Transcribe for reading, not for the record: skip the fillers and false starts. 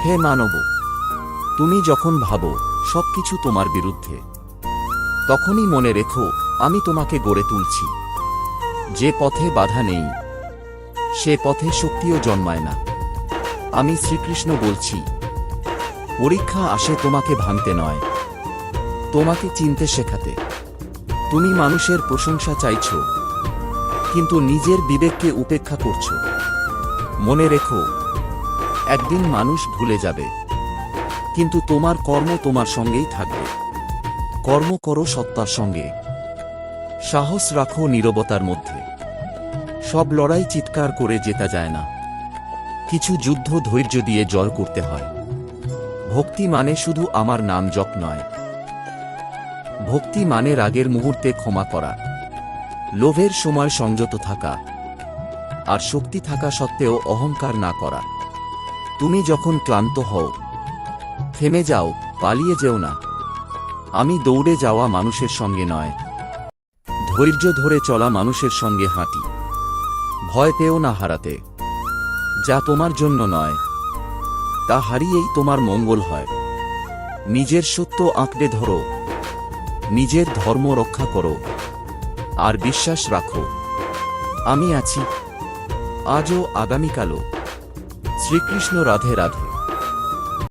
হে মানব, তুমি যখন ভাবো সবকিছু তোমার বিরুদ্ধে, তখনই মনে রেখো আমি তোমাকে গড়ে তুলছি। যে পথে বাধা নেই সে পথে শক্তিও জন্মায় না। আমি শ্রীকৃষ্ণ বলছি, পরীক্ষা আসে তোমাকে ভাঙতে নয়, তোমাকে চিনতে শেখাতে। তুমি মানুষের প্রশংসা চাইছ, কিন্তু নিজের বিবেককে উপেক্ষা করছ। মনে রেখো, একদিন মানুষ ভুলে যাবে, কিন্তু তোমার কর্ম তোমার সঙ্গেই থাকবে। কর্ম করো সত্তার সঙ্গে, সাহস রাখো নীরবতার মধ্যে। সব লড়াই চিৎকার করে জেতা যায় না, কিছু যুদ্ধ ধৈর্য দিয়ে জয় করতে হয়। ভক্তি মানে শুধু আমার নাম জপ নয়, ভক্তি মানে রাগের মুহূর্তে ক্ষমা করা, লোভের সময় সংযত থাকা, আর শক্তি থাকা সত্ত্বেও অহংকার না করা। তুমি যখন ক্লান্ত হও, থেমে যাও, পালিয়ে যেও না। আমি দৌড়ে যাওয়া মানুষের সঙ্গে নয়, ধৈর্য ধরে চলা মানুষের সঙ্গে হাঁটি। ভয় পেও না হারাতে, যা তোমার জন্য নয় তা হারিয়েই তোমার মঙ্গল হয়। নিজের সত্য আঁকড়ে ধরো, নিজের ধর্ম রক্ষা করো, আর বিশ্বাস রাখো আমি আছি, আজও আগামীকালও। শ্রীকৃষ্ণ। রাধে রাধে।